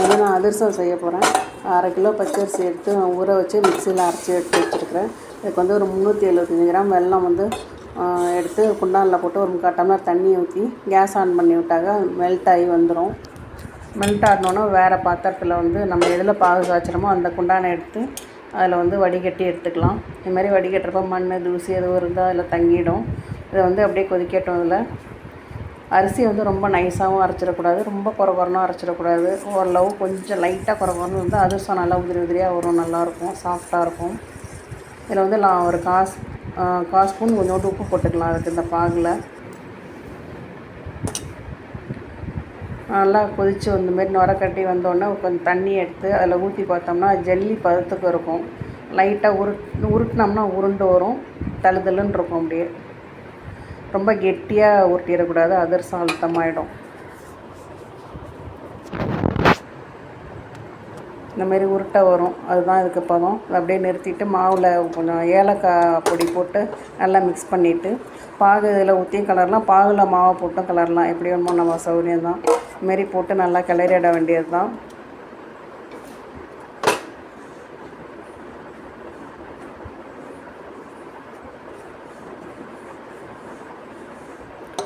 வந்து நான் அதிரசம் செய்ய போகிறேன். 1/2 கிலோ பச்சரிசி எடுத்து ஊற வச்சு மிக்சியில் அரைச்சி எடுத்து வச்சுருக்கிறேன். இதுக்கு வந்து ஒரு 375 கிராம் வெல்லம் வந்து எடுத்து குண்டானில் போட்டு ஒரு 3/4 டம்ளர் தண்ணி ஊற்றி கேஸ் ஆன் பண்ணி விட்டாங்க மெல்ட் ஆகி வந்துடும். மெல்ட் ஆகினோன்னா வேறு பாத்திரத்தில் வந்து நம்ம எதில் பாகு காய்ச்சிறோமோ அந்த குண்டானை எடுத்து அதில் வந்து வடிகட்டி எடுத்துக்கலாம். இதுமாதிரி வடிகட்டுறப்ப மண் தூசி எதுவும் இருந்தால் அதில் தங்கிடும். இதை வந்து அப்படியே கொதிக்கட்டும். இதில் அரிசி வந்து ரொம்ப நைஸாகவும் அரைச்சிடக்கூடாது, ரொம்ப குறன்னு அரைச்சிடக்கூடாது. ஓரளவு கொஞ்சம் லைட்டாக குறன்னு வந்து அதிரசம் நல்லா உதிரி உதிரியாக வரும், நல்லாயிருக்கும், சாஃப்டாக இருக்கும். இதில் வந்து நான் ஒரு கால் ஸ்பூன் கொஞ்சோண்டு உப்பு போட்டுக்கலாம் அதுக்கு இந்த பாகில். நல்லா கொதித்து இந்தமாரி நுர கட்டி வந்தோடனே கொஞ்சம் தண்ணி எடுத்து அதில் ஊற்றி பார்த்தோம்னா ஜல்லி பதத்துக்கு இருக்கும். லைட்டாக உருட்டினோம்னா உருண்டு வரும், தழுதலுன்னு இருக்கும். அப்படியே ரொம்ப கெட்டியாக உருட்டிடக்கூடாது, அதிரசம் அழுத்தமாகிடும். இந்தமாரி உருட்டை வரும், அதுதான் இதுக்கு பதம். அப்படியே நிறுத்திட்டு மாவில் கொஞ்சம் ஏலக்காய் பொடி போட்டு நல்லா மிக்ஸ் பண்ணிவிட்டு பாகு இதில் ஊற்றியும் கலரலாம், பாகில் மாவை போட்டும் கலரலாம், எப்படி வேணுமோ நம்ம சௌகரியம் தான். இதுமாரி போட்டு நல்லா கிளறிட வேண்டியது தான்.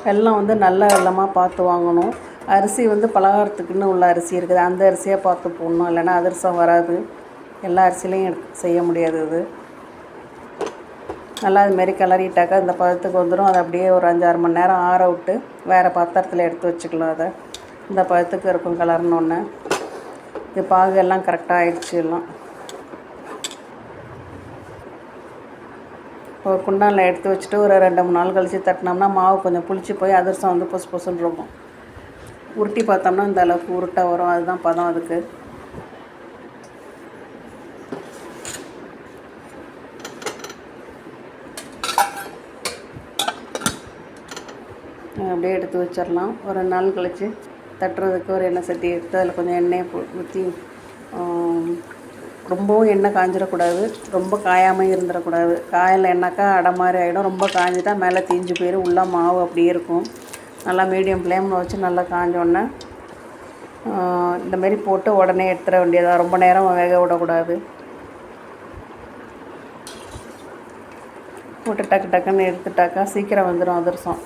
வெல்லம் வந்து நல்ல வெல்லமாக பார்த்து வாங்கணும். அரிசி வந்து பலகாரத்துக்குன்னு உள்ள அரிசி இருக்குது, அந்த அரிசியாக பார்த்து போடணும், இல்லைன்னா அதிரசம் வராது. எல்லா அரிசிலையும் செய்ய முடியாது. இது நல்லா இதுமாரி கிளறிட்டாக்கா இந்த பதத்துக்கு வந்துடும். அதை அப்படியே ஒரு 5-6 மணி நேரம் ஆற விட்டு வேறு பாத்திரத்தில் எடுத்து வச்சுக்கலாம். அதை இந்த பதத்துக்கு இருக்கும் கிளறினோன்னே. இது பாகு எல்லாம் கரெக்டாக ஆயிடுச்சு. எல்லாம் ஒரு குண்டானில் எடுத்து வச்சுட்டு ஒரு 2-3 நாள் கழித்து தட்டினோம்னா மாவு கொஞ்சம் புளிச்சு போய் அதிரசம் வந்து பொசு பொசுன்னு இருக்கும். உருட்டி பார்த்தோம்னா இந்த அளவுக்கு உருட்டை வரும், அதுதான் பதம் அதுக்கு. அப்படியே எடுத்து வச்சிடலாம். ஒரு 2 நாள் கழித்து தட்டுறதுக்கு ஒரு எண்ணெய் சட்டி எடுத்து அதில் கொஞ்சம் எண்ணெயை ஊற்றி, ரொம்பவும் எண்ணெய் காஞ்சிடக்கூடாது, ரொம்ப காயாமல் இருந்துடக்கூடாது. காயில் எண்ணெய்க்கா அடை மாதிரி ஆகிடும். ரொம்ப காஞ்சிட்டா மேலே தீஞ்சு போயிடும், உள்ள மாவு அப்படியே இருக்கும். நல்லா மீடியம் ஃப்ளேமில் வச்சு நல்லா காஞ்சோடனே இந்தமாரி போட்டு உடனே எடுத்துட வேண்டியதாக. ரொம்ப நேரம் வேக விடக்கூடாது. போட்டு டக்கு டக்குன்னு எடுத்துட்டாக்கா சீக்கிரம் வந்துடும் அதிரசம்.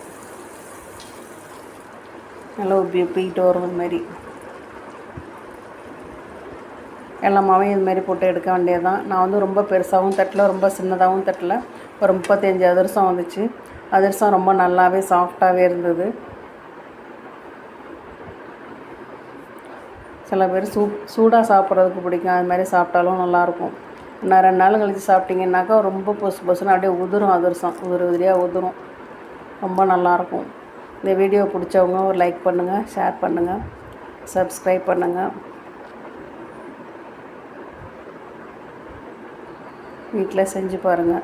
நல்லா உப்பிக்கிட்டு வரும். இதுமாரி எல்லா மாவையும் இதுமாரி போட்டு எடுக்க வேண்டியது தான். நான் வந்து ரொம்ப பெருசாகவும் தட்டல, ரொம்ப சின்னதாகவும் தட்டல. ஒரு 35 அதிரசம் வந்துச்சு. அதிரசம் ரொம்ப நல்லாவே சாஃப்டாகவே இருந்தது. சில பேர் சூடாக சாப்பிட்றதுக்கு பிடிக்கும், அது மாதிரி சாப்பிட்டாலும் நல்லாயிருக்கும். நான் 2 நாள் கழித்து சாப்பிட்டிங்கன்னாக்கா ரொம்ப பொசு பொசுன்னு அப்படியே உதிரும். அதிரசம் உதிரியாக உதிரும், ரொம்ப நல்லாயிருக்கும். இந்த வீடியோ பிடிச்சவங்க ஒரு லைக் பண்ணுங்கள், ஷேர் பண்ணுங்கள், சப்ஸ்கிரைப் பண்ணுங்கள். வீட்டில் செஞ்சு பாருங்கள்.